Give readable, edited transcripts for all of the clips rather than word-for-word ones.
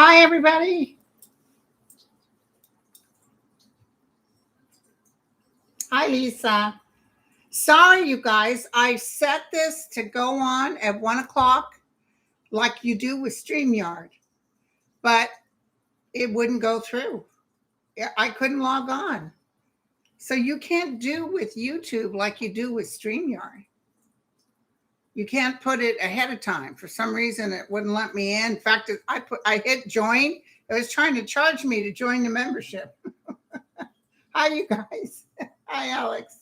Hi, everybody. Hi, Lisa. Sorry, you guys. I set this to go on at 1 o'clock like you do with StreamYard, but it wouldn't go through. I couldn't log on. So you can't do with YouTube like you do with StreamYard. You can't put it ahead of time. For some reason, it wouldn't let me in. In fact, I hit join. It was trying to charge me to join the membership. Hi, you guys. Hi, Alex.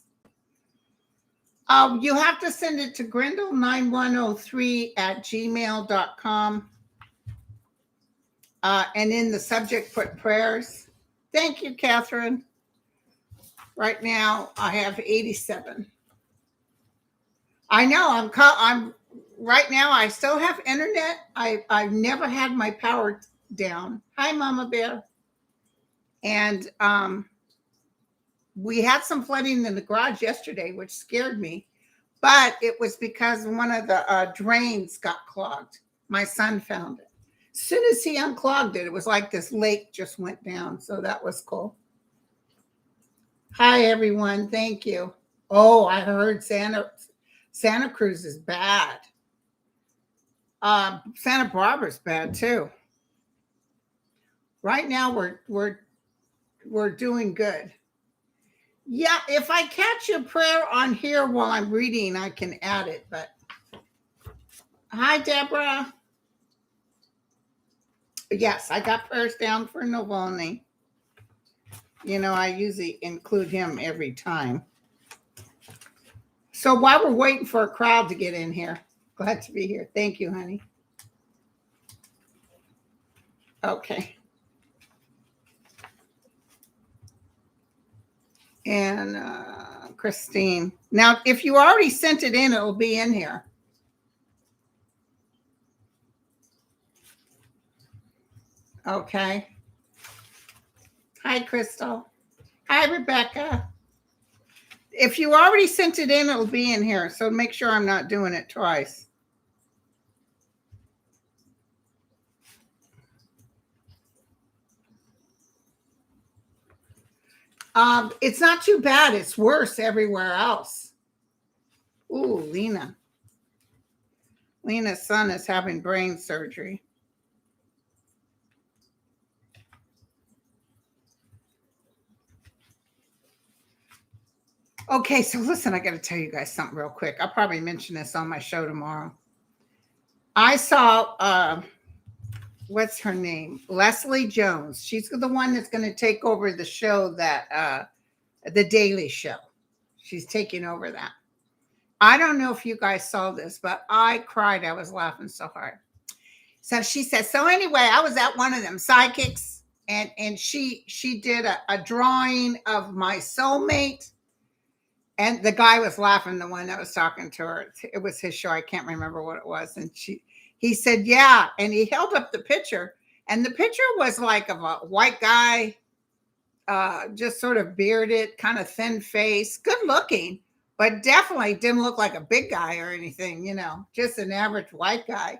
You have to send it to grindle9103@gmail.com. And in the subject, put prayers. Thank you, Catherine. Right now, I have 87. I know I'm right now. I still have internet. I've never had my power down. Hi, Mama Bear. And we had some flooding in the garage yesterday, which scared me. But it was because one of the drains got clogged. My son found it. As soon as he unclogged it, it was like this lake just went down. So that was cool. Hi, everyone. Thank you. Oh, I heard Santa Cruz is bad. Santa Barbara's bad too. Right now, we're doing good. Yeah, if I catch a prayer on here while I'm reading, I can add it. But hi, Deborah. Yes, I got prayers down for Novoni. You know, I usually include him every time. So while we're waiting for a crowd to get in here, glad to be here. Thank you, honey. Okay. And Christine. Now, if you already sent it in, it'll be in here. Okay. Hi, Crystal. Hi, Rebecca. If you already sent it in, it'll be in here. So make sure I'm not doing it twice. It's not too bad. It's worse everywhere else. Ooh, Lena. Lena's son is having brain surgery. Okay, so listen, I got to tell you guys something real quick. I'll probably mention this on my show tomorrow. I saw, what's her name? Leslie Jones. She's the one that's going to take over the show that, The Daily Show. She's taking over that. I don't know if you guys saw this, but I cried. I was laughing so hard. So she said, so anyway, I was at one of them psychics and she did a drawing of my soulmate. And the guy was laughing, the one that was talking to her. It was his show. I can't remember what it was. And he said, yeah. And he held up the picture. And the picture was like of a white guy, just sort of bearded, kind of thin face, good looking, but definitely didn't look like a big guy or anything, you know, just an average white guy.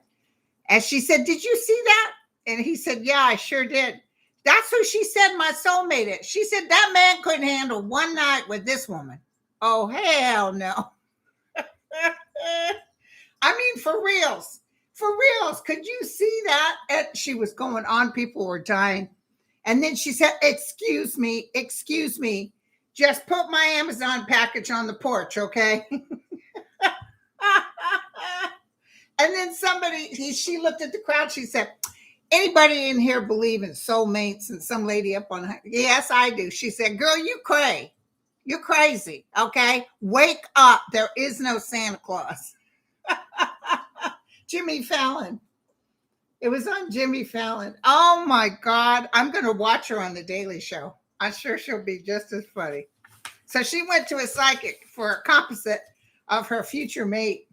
And she said, did you see that? And he said, yeah, I sure did. That's who she said my soulmate is. She said that man couldn't handle one night with this woman. Oh, hell no. I mean, for reals. For reals. Could you see that? And she was going on. People were dying. And then she said, excuse me. Just put my Amazon package on the porch, okay? And then she looked at the crowd. She said, anybody in here believe in soulmates? And some lady up on her. Yes, I do. She said, girl, you're crazy, okay? Wake up. There is no Santa Claus. Jimmy Fallon. It was on Jimmy Fallon. Oh, my God. I'm going to watch her on The Daily Show. I'm sure she'll be just as funny. So she went to a psychic for a composite of her future mate.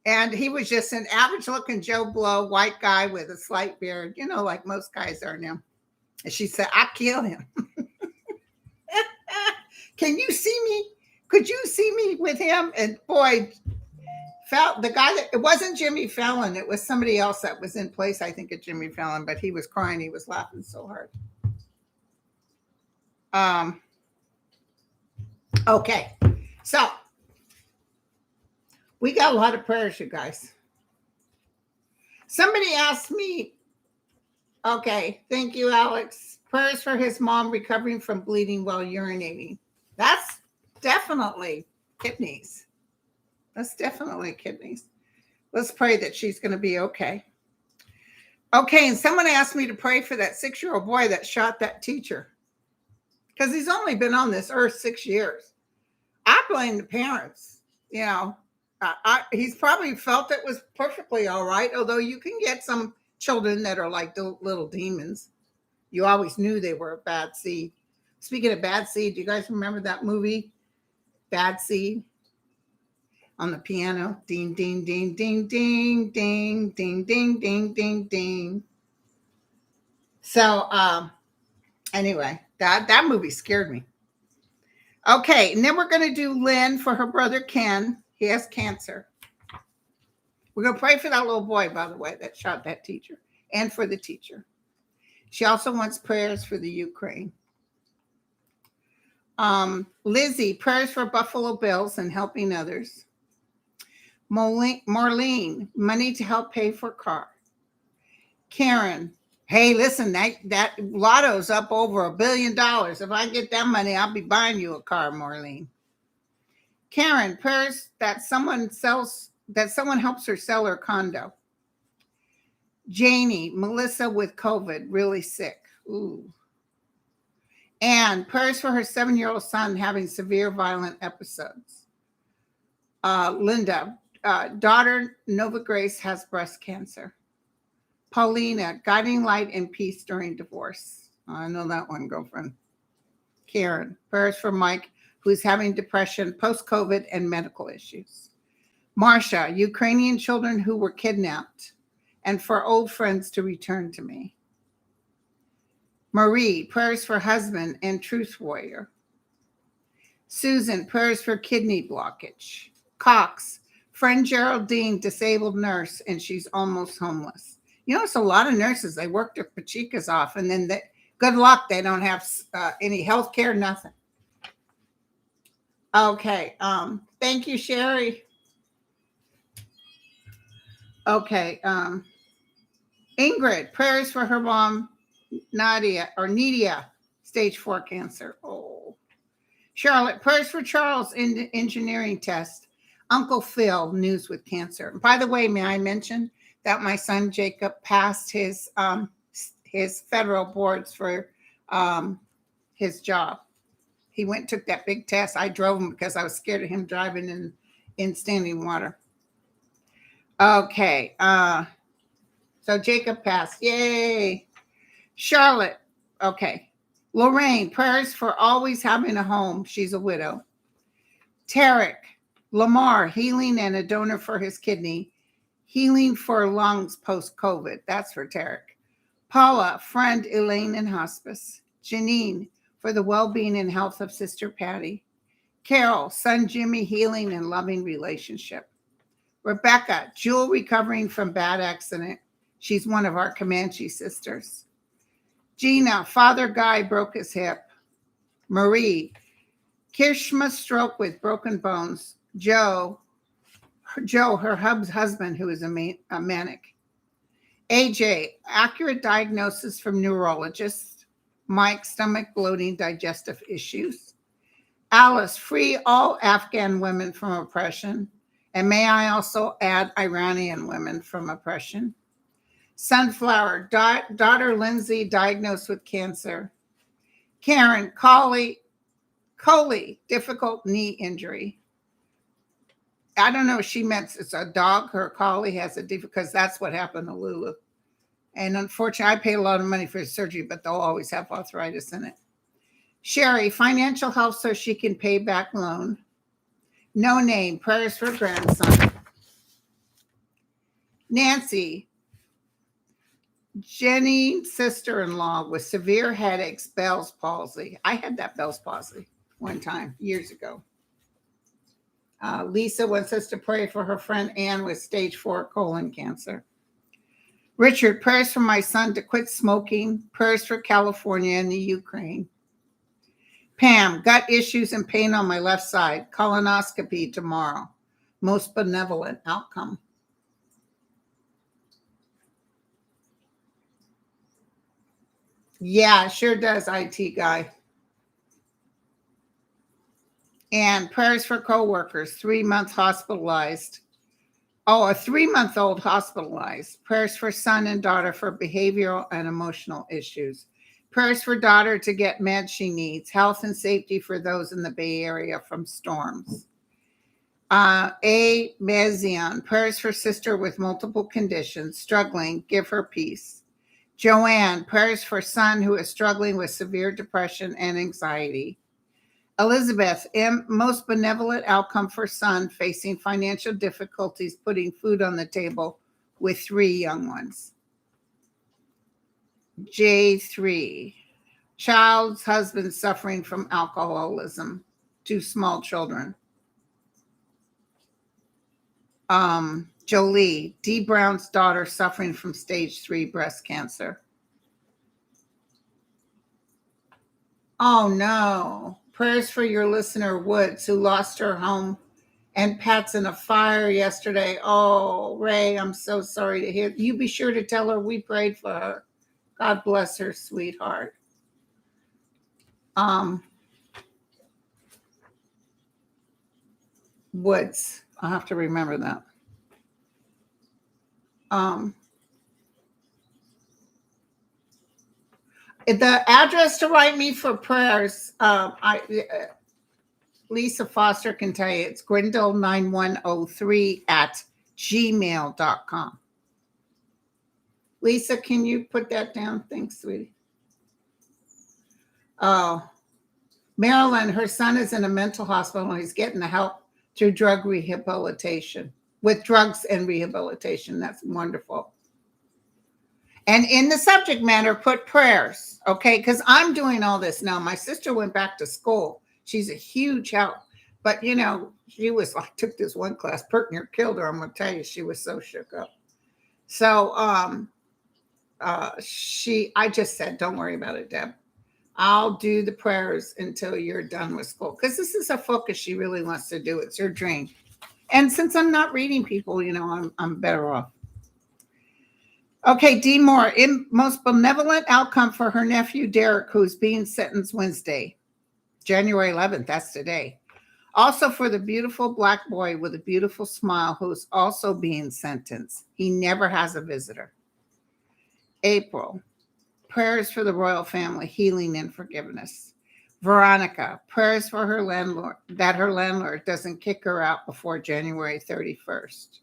And he was just an average-looking Joe Blow, white guy with a slight beard, you know, like most guys are now. And she said, I'll kill him. Can you see me? Could you see me with him? And boy, The guy that it wasn't Jimmy Fallon, it was somebody else that was in place, I think, of Jimmy Fallon, but he was crying, he was laughing so hard. Okay, so we got a lot of prayers, you guys. Somebody asked me, okay, thank you, Alex. Prayers for his mom recovering from bleeding while urinating. That's definitely kidneys. That's definitely kidneys. Let's pray that she's going to be okay. Okay, and someone asked me to pray for that 6-year-old boy that shot that teacher because he's only been on this earth 6 years. I blame the parents. You know, he's probably felt it was perfectly all right, although you can get some children that are like little demons. You always knew they were a bad seed. Speaking of bad seed, do you guys remember that movie, Bad Seed? On the piano, ding, ding, ding, ding, ding, ding, ding, ding, ding, ding, ding. So, anyway, that movie scared me. Okay, and then we're going to do Lynn for her brother Ken. He has cancer. We're going to pray for that little boy, by the way, that shot that teacher, and for the teacher. She also wants prayers for the Ukraine. Lizzie, prayers for Buffalo Bills and helping others. Marlene, money to help pay for car. Karen, hey, listen, that lotto's up over $1 billion. If I get that money, I'll be buying you a car, Marlene. Karen, prayers that someone helps her sell her condo. Janie, Melissa with COVID, really sick. Ooh. And prayers for her 7-year-old son having severe violent episodes. Linda, daughter Nova Grace has breast cancer. Paulina, guiding light and peace during divorce. I know that one, girlfriend. Karen, prayers for Mike, who's having depression, post-COVID, and medical issues. Marcia, Ukrainian children who were kidnapped, and for old friends to return to me. Marie, prayers for husband and truth warrior. Susan, prayers for kidney blockage. Cox, friend Geraldine, disabled nurse, and she's almost homeless. You know, it's a lot of nurses. They work their pachikas off, and then good luck, they don't have any health care, nothing. Okay, thank you, Sherry. Okay, Ingrid, prayers for her mom, Nidia, stage 4 cancer. Oh. Charlotte, prayers for Charles in engineering test. Uncle Phil, news with cancer. By the way, may I mention that my son Jacob passed his federal boards for his job. He took that big test. I drove him because I was scared of him driving in standing water. Okay, so Jacob passed. Yay. Charlotte, okay. Lorraine, prayers for always having a home. She's a widow. Tarek, Lamar, healing and a donor for his kidney. Healing for lungs post-COVID. That's for Tarek. Paula, friend Elaine in hospice. Janine, for the well-being and health of sister Patty. Carol, son Jimmy, healing and loving relationship. Rebecca, Jewel recovering from bad accident. She's one of our Comanche sisters. Gina, Father Guy broke his hip. Marie, Kirshma stroke with broken bones. Joe, her husband, who is a manic. AJ, accurate diagnosis from neurologist. Mike, stomach bloating, digestive issues. Alice, free all Afghan women from oppression. And may I also add Iranian women from oppression. Sunflower, daughter Lindsay diagnosed with cancer. Karen, Coley, difficult knee injury. I don't know if she meant it's a dog. Her collie has because that's what happened to Lulu. And unfortunately, I paid a lot of money for the surgery, but they'll always have arthritis in it. Sherry, financial help so she can pay back loan. No name, prayers for grandson. Nancy, Jenny's sister-in-law with severe headaches, Bell's palsy. I had that Bell's palsy one time, years ago. Lisa wants us to pray for her friend Ann with stage 4 colon cancer. Richard, prayers for my son to quit smoking. Prayers for California and the Ukraine. Pam, gut issues and pain on my left side. Colonoscopy tomorrow. Most benevolent outcome. Yeah, sure does, IT guy. And prayers for coworkers, 3 months hospitalized. Oh, a 3-month-old hospitalized. Prayers for son and daughter for behavioral and emotional issues. Prayers for daughter to get meds she needs. Health and safety for those in the Bay Area from storms. A. Mezion, prayers for sister with multiple conditions, struggling, give her peace. Joanne, prayers for son who is struggling with severe depression and anxiety. Elizabeth, most benevolent outcome for son facing financial difficulties, putting food on the table with 3 young ones. J3, child's husband suffering from alcoholism, 2 small children. Jolie, D. Brown's daughter suffering from stage 3 breast cancer. Oh no. Prayers for your listener Woods, who lost her home and pets in a fire yesterday. Oh, Ray, I'm so sorry to hear. You be sure to tell her we prayed for her. God bless her, sweetheart. Woods. I'll have to remember that. The address to write me for prayers, Lisa Foster can tell you, it's grindle9103@gmail.com. Lisa, can you put that down? Thanks, sweetie. Oh, Marilyn, her son is in a mental hospital and he's getting the help through drug rehabilitation, with drugs and rehabilitation. That's wonderful. And in the subject matter, put prayers, okay? Because I'm doing all this now. My sister went back to school. She's a huge help. But, you know, she was like, took this one class, Pertner killed her. I'm going to tell you, she was so shook up. So I just said, don't worry about it, Deb. I'll do the prayers until you're done with school. Because this is a focus she really wants to do. It's her dream. And since I'm not reading people, you know, I'm better off. Okay, D. Moore, most benevolent outcome for her nephew, Derek, who's being sentenced Wednesday, January 11th. That's today. Also for the beautiful Black boy with a beautiful smile who's also being sentenced. He never has a visitor. April, prayers for the royal family, healing and forgiveness. Veronica, prayers for her landlord, that her landlord doesn't kick her out before January 31st.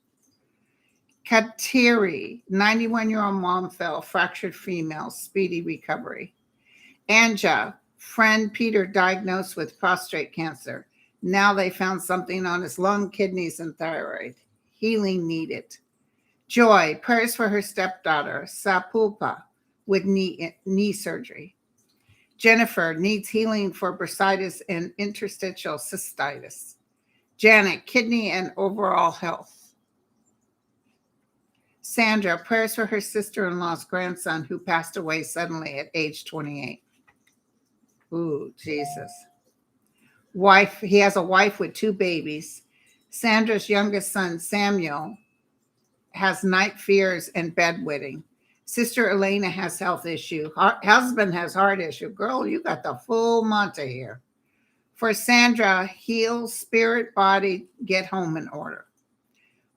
Kateri, 91-year-old mom fell, fractured female, speedy recovery. Anja, friend Peter diagnosed with prostate cancer. Now they found something on his lung, kidneys, and thyroid. Healing needed. Joy, prayers for her stepdaughter, Sapulpa, with knee surgery. Jennifer needs healing for bursitis and interstitial cystitis. Janet, kidney and overall health. Sandra, prayers for her sister-in-law's grandson who passed away suddenly at age 28. Ooh, Jesus. Wife, he has a wife with 2 babies. Sandra's youngest son, Samuel, has night fears and bedwetting. Sister Elena has health issue. Husband has heart issue. Girl, you got the full Monte here. For Sandra, heal spirit, body, get home in order.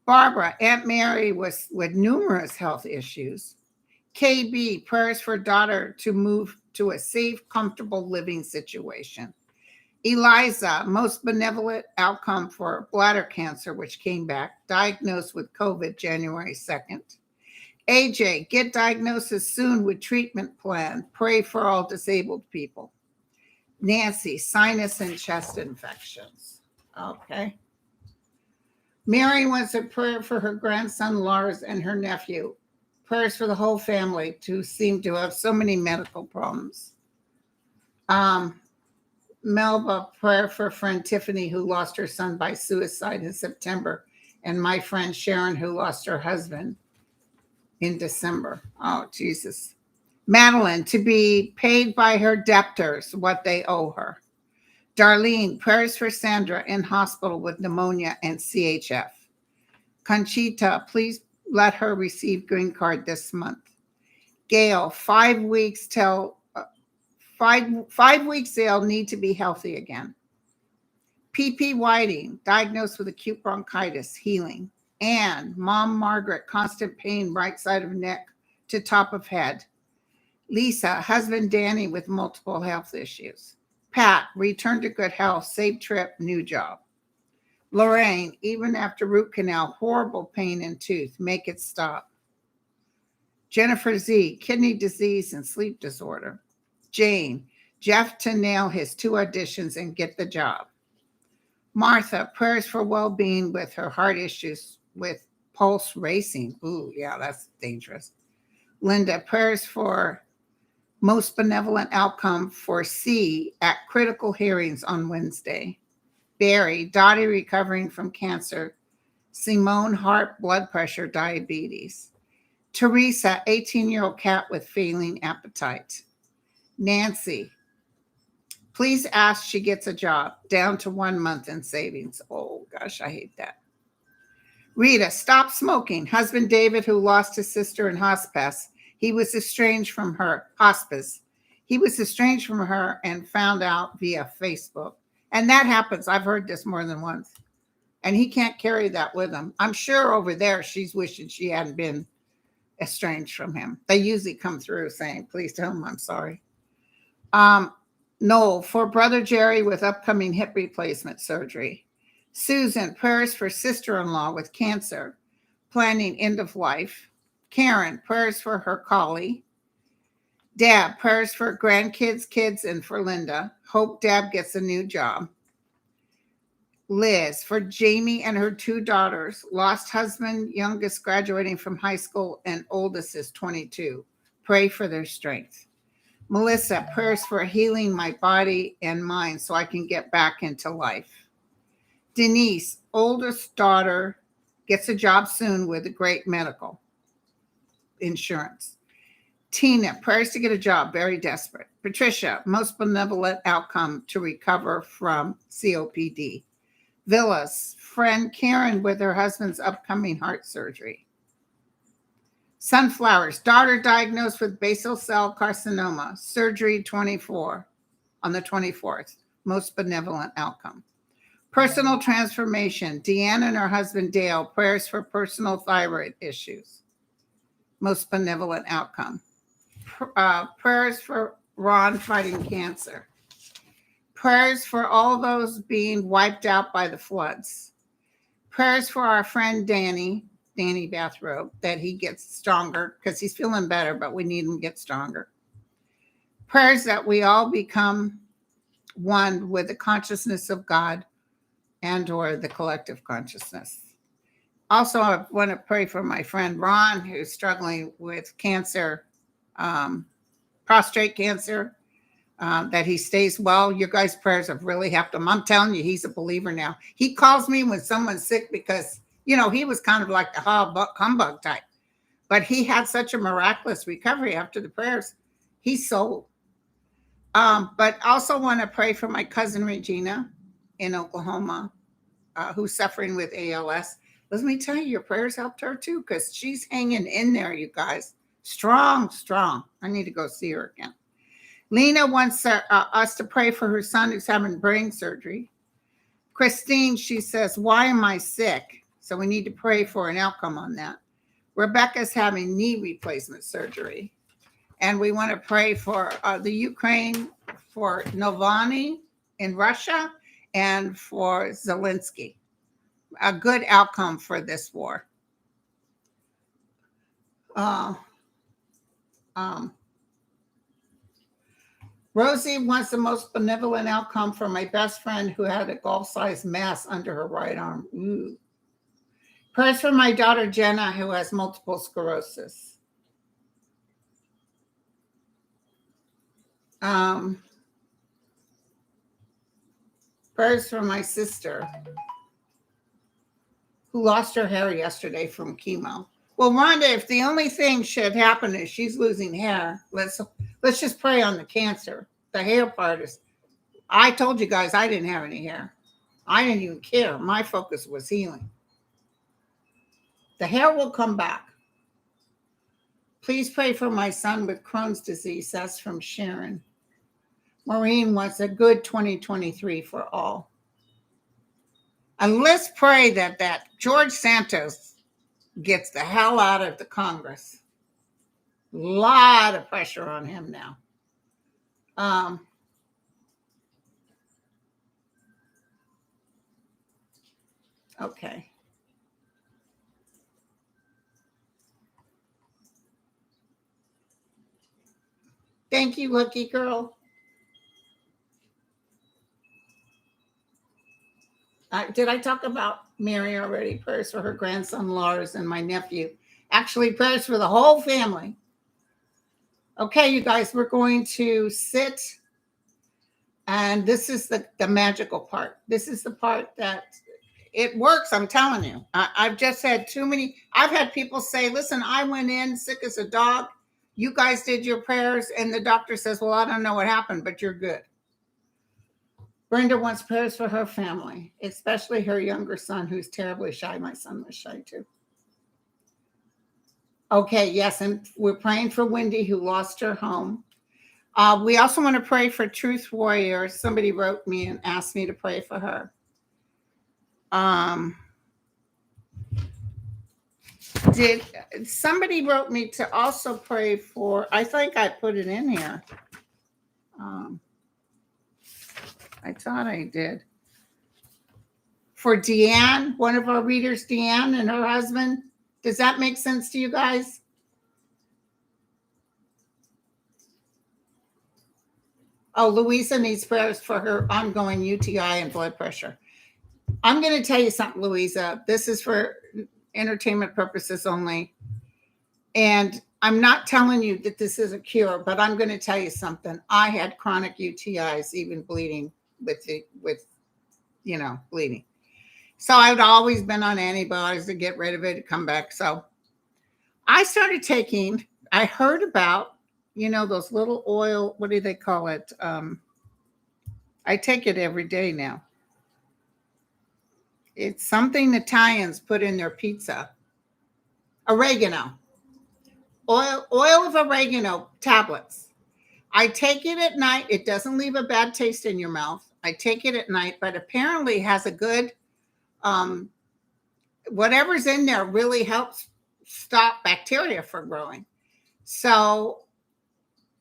Barbara, Aunt Mary with numerous health issues. KB, prayers for daughter to move to a safe, comfortable living situation. Eliza, most benevolent outcome for bladder cancer, which came back, diagnosed with COVID January 2nd. AJ, get diagnosis soon with treatment plan. Pray for all disabled people. Nancy, sinus and chest infections. Okay. Mary wants a prayer for her grandson Lars and her nephew. Prayers for the whole family who seem to have so many medical problems. Melba, prayer for friend Tiffany, who lost her son by suicide in September, and my friend Sharon, who lost her husband in December. Oh, Jesus. Madeline, to be paid by her debtors what they owe her. Darlene, prayers for Sandra in hospital with pneumonia and CHF. Conchita, please let her receive green card this month. Gail, 5 weeks till 5 weeks they'll need to be healthy again. PP Whiting, diagnosed with acute bronchitis, healing. Anne, Mom Margaret, constant pain, right side of neck to top of head. Lisa, husband Danny with multiple health issues. Pat, return to good health, safe trip, new job. Lorraine, even after root canal, horrible pain in tooth, make it stop. Jennifer Z, kidney disease and sleep disorder. Jane, Jeff to nail his 2 auditions and get the job. Martha, prayers for well-being with her heart issues with pulse racing. Ooh, yeah, that's dangerous. Linda, prayers for most benevolent outcome for C at critical hearings on Wednesday. Barry, Dottie recovering from cancer. Simone, heart, blood pressure, diabetes. Teresa, 18-year-old cat with failing appetite. Nancy, please ask she gets a job, down to 1 month in savings. Oh, gosh, I hate that. Rita, stop smoking. Husband David, who lost his sister in hospice. He was estranged from her. Hospice. He was estranged from her and found out via Facebook. And that happens. I've heard this more than once. And he can't carry that with him. I'm sure over there she's wishing she hadn't been estranged from him. They usually come through saying, please tell him I'm sorry. Noel, for brother Jerry with upcoming hip replacement surgery. Susan, prayers for sister-in-law with cancer, planning end of life. Karen, prayers for her collie. Dab, prayers for grandkids, kids, and for Linda. Hope Dab gets a new job. Liz, for Jamie and her 2 daughters, lost husband, youngest graduating from high school, and oldest is 22. Pray for their strength. Melissa, prayers for healing my body and mind so I can get back into life. Denise, oldest daughter, gets a job soon with a great medical insurance. Tina, prayers to get a job, very desperate. Patricia, most benevolent outcome to recover from COPD. Villas, friend Karen with her husband's upcoming heart surgery. Sunflowers, daughter diagnosed with basal cell carcinoma, surgery 24 on the 24th, most benevolent outcome. Personal transformation, Deanna and her husband Dale, prayers for personal thyroid issues, most benevolent outcome. Prayers for Ron fighting cancer. Prayers for all those being wiped out by the floods. Prayers for our friend Danny Bathrobe, that he gets stronger because he's feeling better, but we need him to get stronger. Prayers that we all become one with the consciousness of God and or the collective consciousness. Also, I want to pray for my friend Ron, who's struggling with cancer, prostate cancer, that he stays well. Your guys' prayers have really helped him. I'm telling you, he's a believer now. He calls me when someone's sick because, you know, he was kind of like the humbug type. But he had such a miraculous recovery after the prayers. He's sold. But also want to pray for my cousin Regina in Oklahoma, who's suffering with ALS. Let me tell you, your prayers helped her too, because she's hanging in there, you guys. Strong, strong. I need to go see her again. Lena wants us to pray for her son who's having brain surgery. Christine, she says, why am I sick? So we need to pray for an outcome on that. Rebecca's having knee replacement surgery. And we want to pray for the Ukraine, for Navalny in Russia, and for Zelensky. A good outcome for this war. Rosie wants the most benevolent outcome for my best friend who had a golf-sized mass under her right arm. Ooh. Prayers for my daughter Jenna, who has multiple sclerosis. Prayers for my sister who lost her hair yesterday from chemo. Well, Rhonda, if the only thing should happen is she's losing hair, let's just pray on the cancer. The hair part is, I told you guys I didn't have any hair. I didn't even care. My focus was healing. The hair will come back. Please pray for my son with Crohn's disease. That's from Sharon. Maureen wants a good 2023 for all. And let's pray that George Santos gets the hell out of the Congress. A lot of pressure on him now. Okay. Thank you, lucky girl. Did I talk about Mary already? Prayers for her grandson Lars and my nephew. Actually, prayers for the whole family. Okay, you guys, we're going to sit. And this is the magical part. This is the part that it works. I'm telling you. I've just had too many. I've had people say, listen, I went in sick as a dog. You guys did your prayers. And the doctor says, well, I don't know what happened, but you're good. Brenda wants prayers for her family, especially her younger son, who's terribly shy. My son was shy too. Okay, yes, and we're praying for Wendy, who lost her home. We also want to pray for Truth Warrior. Somebody wrote me and asked me to pray for her. Somebody wrote me to also pray for, I think I put it in here. I thought I did. For Deanne, one of our readers, Deanne and her husband. Does that make sense to you guys? Oh, Louisa needs prayers for her ongoing UTI and blood pressure. I'm going to tell you something, Louisa. This is for entertainment purposes only. And I'm not telling you that this is a cure, but I'm going to tell you something. I had chronic UTIs, even bleeding with bleeding. So I'd always been on antibiotics to get rid of it, to come back. So I started taking, I heard about, those little oil, what do they call it? I take it every day now. It's something Italians put in their pizza. Oregano. Oil of oregano tablets. I take it at night. It doesn't leave a bad taste in your mouth. I take it at night, but apparently has a good, whatever's in there really helps stop bacteria from growing. So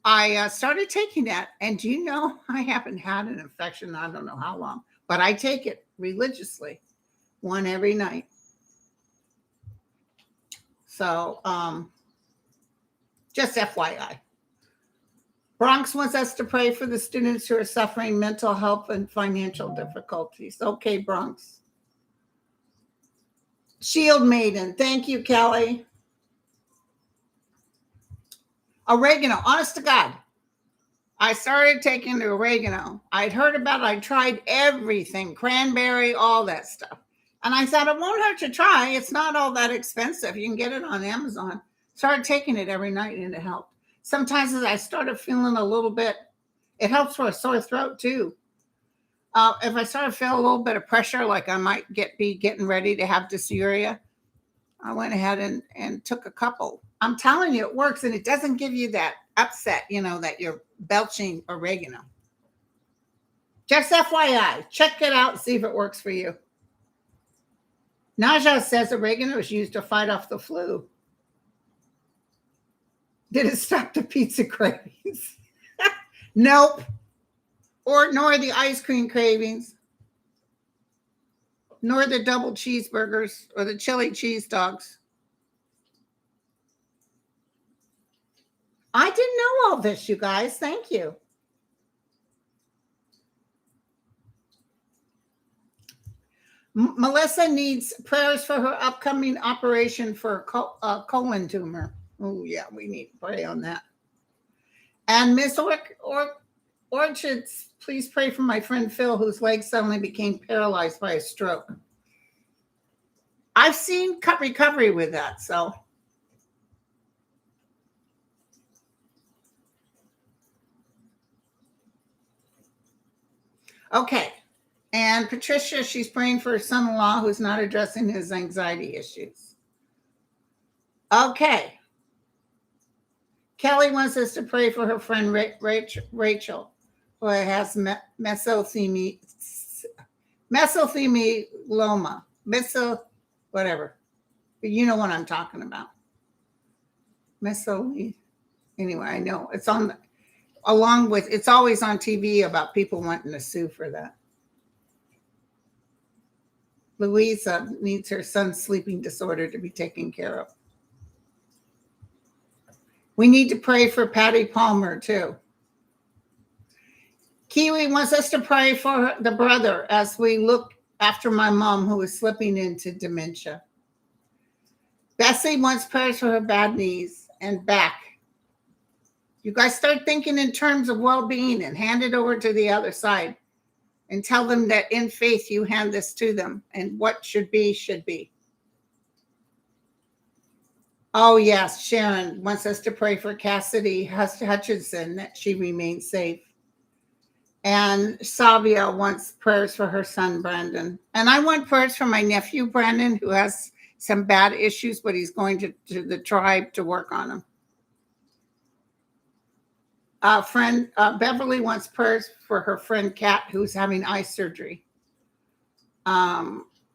I started taking that. And do you know, I haven't had an infection, I don't know how long, but I take it religiously, one every night. So just FYI. Bronx wants us to pray for the students who are suffering mental health and financial difficulties. Okay, Bronx. Shield Maiden. Thank you, Kelly. Oregano. Honest to God. I started taking the oregano. I'd heard about it. I tried everything. Cranberry, all that stuff. And I thought, it won't hurt to try. It's not all that expensive. You can get it on Amazon. Started taking it every night and it helped. Sometimes as I started feeling a little bit, it helps for a sore throat too. If I started feeling a little bit of pressure, like I might be getting ready to have dysuria, I went ahead and took a couple. I'm telling you, it works, and it doesn't give you that upset, that you're belching oregano. Just FYI, check it out, see if it works for you. Naja says oregano is used to fight off the flu. Did it stop the pizza cravings? Nope. Nor the ice cream cravings, nor the double cheeseburgers or the chili cheese dogs. I didn't know all this, you guys. Thank you. Melissa needs prayers for her upcoming operation for a colon tumor. Oh, yeah, we need to pray on that. And Miss Orchids, please pray for my friend Phil, whose leg suddenly became paralyzed by a stroke. I've seen cut recovery with that, so. Okay. And Patricia, she's praying for her son-in-law who's not addressing his anxiety issues. Okay. Kelly wants us to pray for her friend Rachel, who has mesothelioma, whatever. But you know what I'm talking about. Anyway, I know it's on, along with, it's always on TV about people wanting to sue for that. Louisa needs her son's sleeping disorder to be taken care of. We need to pray for Patty Palmer, too. Kiwi wants us to pray for the brother as we look after my mom, who is slipping into dementia. Bessie wants prayers for her bad knees and back. You guys start thinking in terms of well-being and hand it over to the other side and tell them that in faith you hand this to them, and what should be, should be. Oh, yes, Sharon wants us to pray for Cassidy Hutchinson, that she remains safe. And Savia wants prayers for her son, Brandon. And I want prayers for my nephew, Brandon, who has some bad issues, but he's going to the tribe to work on them. Friend Beverly wants prayers for her friend Kat, who's having eye surgery.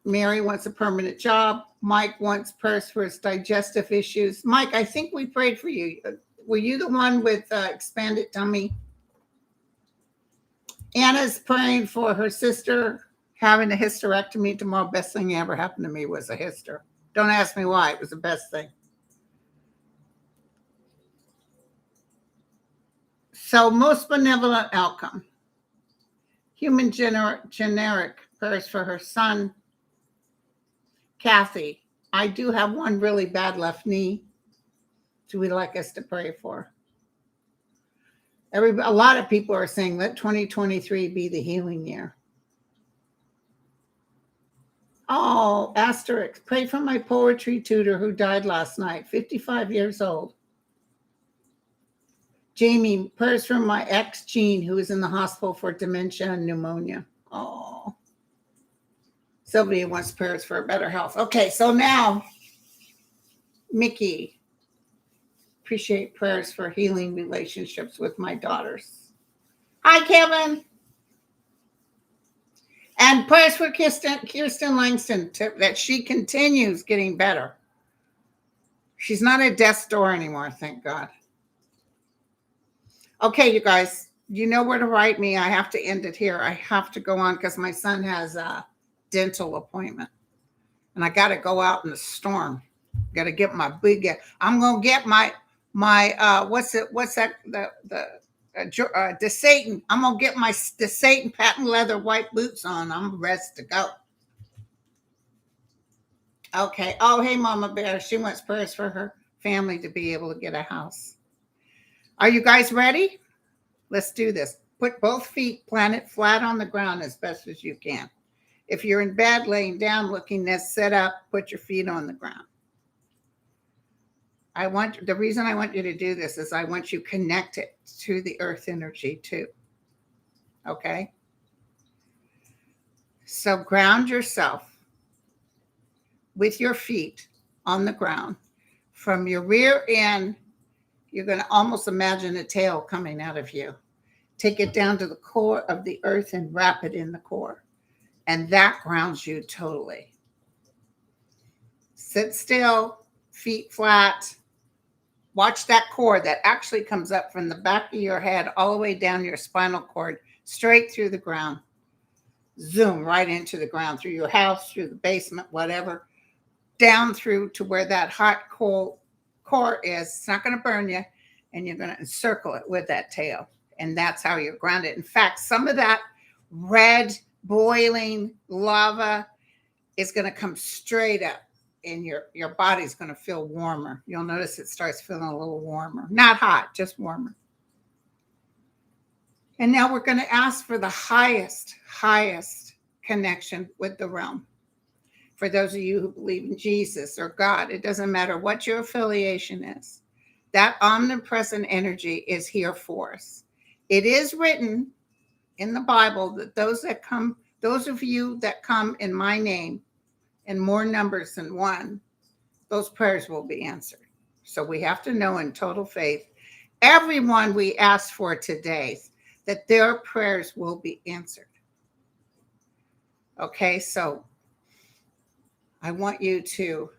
Mary wants a permanent job. Mike wants prayers for his digestive issues. Mike, I think we prayed for you. Were you the one with expanded tummy? Anna's praying for her sister having a hysterectomy tomorrow. Best thing ever happened to me was a hyster. Don't ask me why. It was the best thing. So, most benevolent outcome. Human generic prayers for her son, Kathy. I do have one really bad left knee. Do we like us to pray for? A lot of people are saying let 2023 be the healing year. Oh, asterisk. Pray for my poetry tutor who died last night, 55 years old. Jamie, prayers for my ex, Jean, who is in the hospital for dementia and pneumonia. Oh. Sylvia wants prayers for better health. Okay, so now, Mickey. Appreciate prayers for healing relationships with my daughters. Hi, Kevin. And prayers for Kirsten Langston that she continues getting better. She's not at death's door anymore, thank God. Okay, you guys, you know where to write me. I have to end it here. I have to go on because my son has a dental appointment. And I got to go out in the storm. Got to get my big, I'm going to get my what's that, the Satan. I'm going to get my the Satan patent leather white boots on. I'm ready to go. Okay. Oh, hey, Mama Bear. She wants prayers for her family to be able to get a house. Are you guys ready? Let's do this. Put both feet planted flat on the ground as best as you can. If you're in bed, laying down, looking this, sit up, put your feet on the ground. The reason I want you to do this is I want you connected to the earth energy too. Okay? So ground yourself with your feet on the ground. From your rear end, you're going to almost imagine a tail coming out of you. Take it down to the core of the earth and wrap it in the core. And that grounds you totally. Sit still, feet flat. Watch that cord that actually comes up from the back of your head all the way down your spinal cord, straight through the ground. Zoom right into the ground, through your house, through the basement, whatever, down through to where that hot coal core is. It's not going to burn you, and you're going to encircle it with that tail. And that's how you're grounded. In fact, some of that red boiling lava is going to come straight up, and your body's going to feel warmer. You'll notice it starts feeling a little warmer. Not hot, just warmer. And now we're going to ask for the highest connection with the realm. For those of you who believe in Jesus or God, it doesn't matter what your affiliation is. That omnipresent energy is here for us. It is written in the Bible that those of you that come in my name in more numbers than one, those prayers will be answered. So we have to know in total faith, everyone we ask for today, that their prayers will be answered. Okay, so I want you to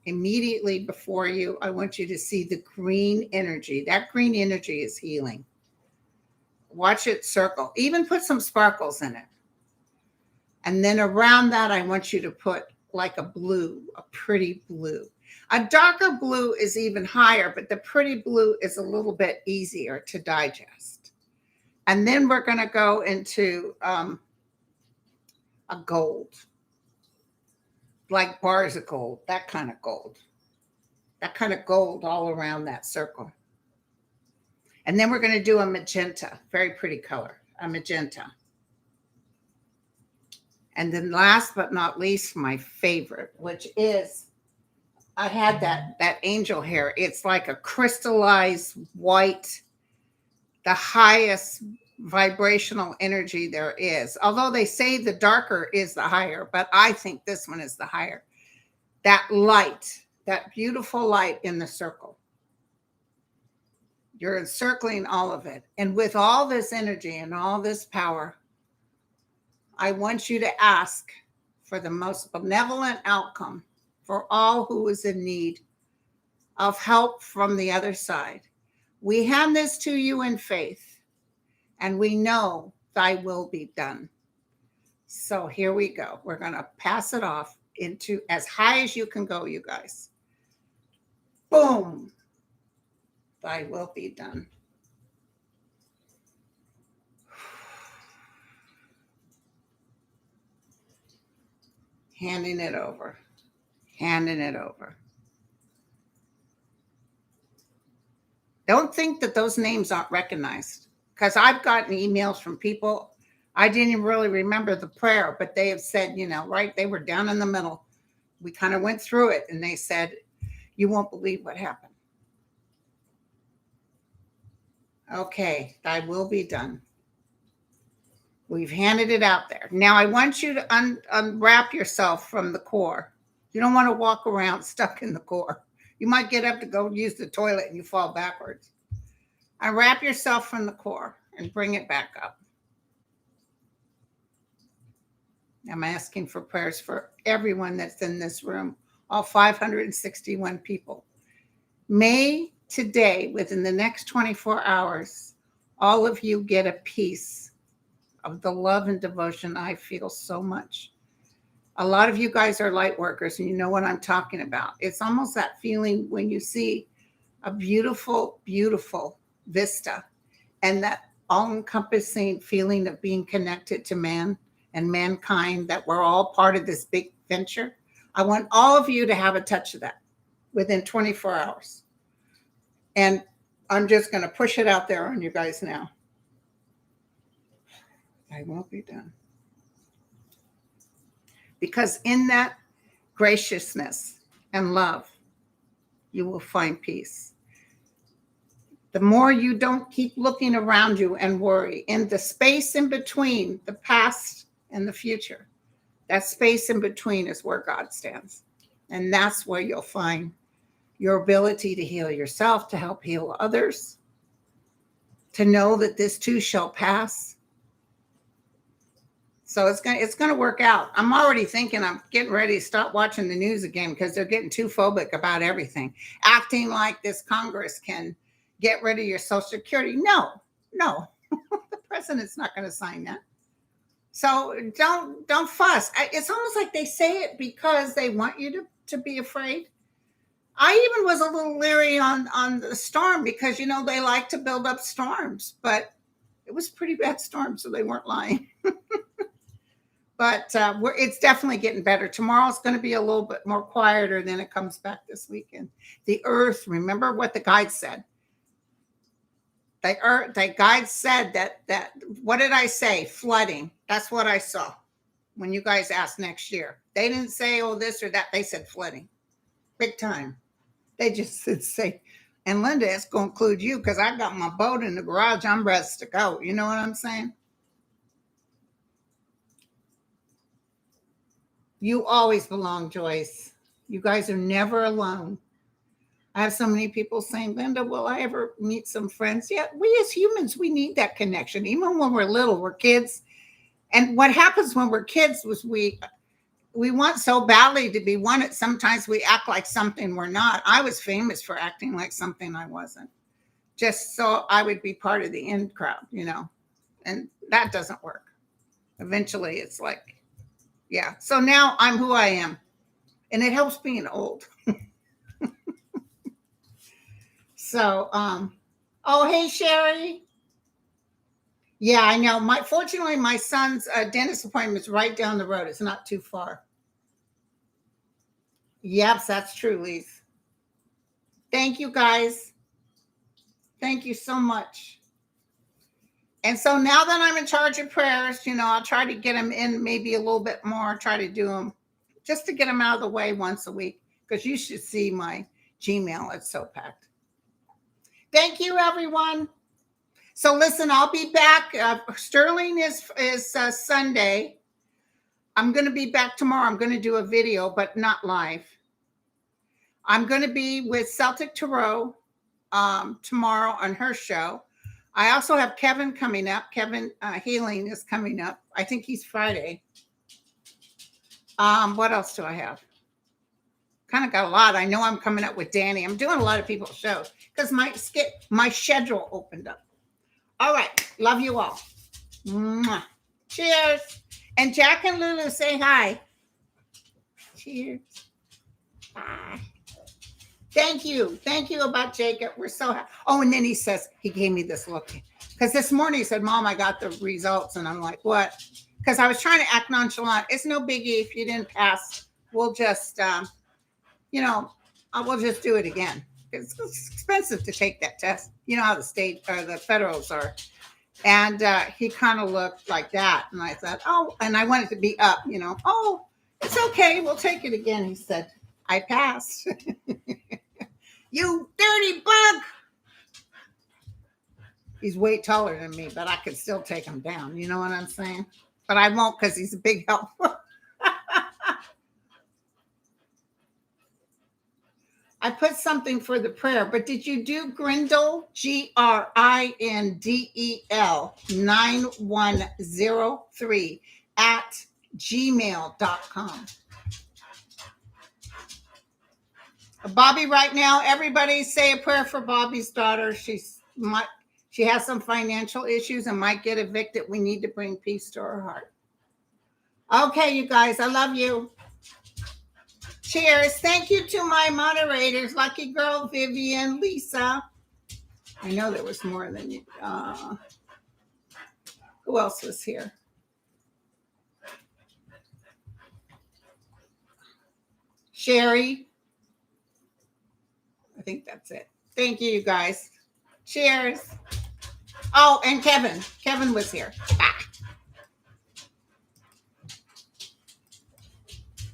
immediately before you, I want you to see the green energy. That green energy is healing. Watch it circle. Even put some sparkles in it. And then around that, I want you to put like a blue, a pretty blue. A darker blue is even higher, but the pretty blue is a little bit easier to digest. And then we're going to go into a gold, like bars of gold, that kind of gold. That kind of gold all around that circle. And then we're going to do a magenta, very pretty color, a magenta. And then last but not least, my favorite, which is, I had that angel hair. It's like a crystallized white, the highest vibrational energy there is. Although they say the darker is the higher, but I think this one is the higher. That light, that beautiful light in the circle. You're encircling all of it. And with all this energy and all this power, I want you to ask for the most benevolent outcome for all who is in need of help from the other side. We hand this to you in faith, and we know thy will be done. So here we go. We're going to pass it off into as high as you can go, you guys. Boom. Thy will be done. Handing it over. Handing it over. Don't think that those names aren't recognized, because I've gotten emails from people. I didn't even really remember the prayer, but they have said, right? They were down in the middle. We kind of went through it, and they said, you won't believe what happened. Okay, thy will be done. We've handed it out there. Now I want you to unwrap yourself from the core. You don't want to walk around stuck in the core. You might get up to go use the toilet and you fall backwards. Unwrap yourself from the core and bring it back up. I'm asking for prayers for everyone that's in this room, all 561 people. May today, within the next 24 hours, all of you get a piece of the love and devotion I feel so much. A lot of you guys are light workers, and you know what I'm talking about. It's almost that feeling when you see a beautiful, beautiful vista and that all-encompassing feeling of being connected to man and mankind, that we're all part of this big venture. I want all of you to have a touch of that within 24 hours. And I'm just going to push it out there on you guys now. I won't be done. Because in that graciousness and love, you will find peace. The more you don't keep looking around you and worry, in the space in between the past and the future, that space in between is where God stands. And that's where you'll find your ability to heal yourself, to help heal others, to know that this too shall pass. So it's going to work out. I'm already thinking I'm getting ready to stop watching the news again, because they're getting too phobic about everything, acting like this Congress can get rid of your Social Security. No, the president's not going to sign that. So don't fuss. It's almost like they say it because they want you to be afraid. I even was a little leery on the storm, because, they like to build up storms, but it was a pretty bad storm, so they weren't lying. But it's definitely getting better. Tomorrow's going to be a little bit more quieter, than it comes back this weekend. The earth, remember what the guide said. The guide said that what did I say? Flooding. That's what I saw when you guys asked next year. They didn't say, oh, this or that. They said flooding. Big time. They just said, say, and Linda, it's going to include you because I got my boat in the garage. I'm ready to go. You know what I'm saying? You always belong, Joyce. You guys are never alone. I have so many people saying, Linda, will I ever meet some friends? Yeah, we as humans, we need that connection. Even when we're little, we're kids. And what happens when we're kids was we want so badly to be wanted. Sometimes we act like something we're not. I was famous for acting like something I wasn't, just so I would be part of the in crowd, and that doesn't work. Eventually, it's like, yeah. So now I'm who I am, and it helps being old. So, oh, hey, Sherry. Yeah, I know. Fortunately, my son's dentist appointment is right down the road. It's not too far. Yes, that's true, Lise. Thank you, guys. Thank you so much. And so now that I'm in charge of prayers, I'll try to get them in maybe a little bit more, try to do them just to get them out of the way once a week, because you should see my Gmail. It's so packed. Thank you, everyone. So listen, I'll be back. Sterling is Sunday. I'm going to be back tomorrow. I'm going to do a video, but not live. I'm going to be with Celtic Tarot tomorrow on her show. I also have Kevin coming up. Kevin Healing is coming up. I think he's Friday. What else do I have? Kind of got a lot. I know I'm coming up with Danny. I'm doing a lot of people's shows because my schedule opened up. All right. Love you all. Mwah. Cheers. And Jack and Lulu, say hi. Cheers. Bye. Thank you. Thank you about Jacob. We're so happy. Oh, and then he says, he gave me this look. Because this morning he said, Mom, I got the results. And I'm like, what? Because I was trying to act nonchalant. It's no biggie if you didn't pass. We'll just, we'll just do it again. It's expensive to take that test. You know how the state or the federals are. And he kind of looked like that. And I thought, oh, and I wanted to be up, oh, it's okay. We'll take it again. He said, I passed. You dirty bug. He's way taller than me, but I could still take him down. You know what I'm saying? But I won't because he's a big help. I put something for the prayer, but did you do Grindel, GRINDEL 9103 at gmail.com? Bobby, right now, everybody say a prayer for Bobby's daughter. She has some financial issues and might get evicted. We need to bring peace to her heart. Okay, you guys, I love you. Cheers. Thank you to my moderators, Lucky Girl, Vivian, Lisa. I know there was more than you. Who else was here? Sherry. I think that's it. Thank you, you guys. Cheers. Oh, and Kevin. Kevin was here. Ah.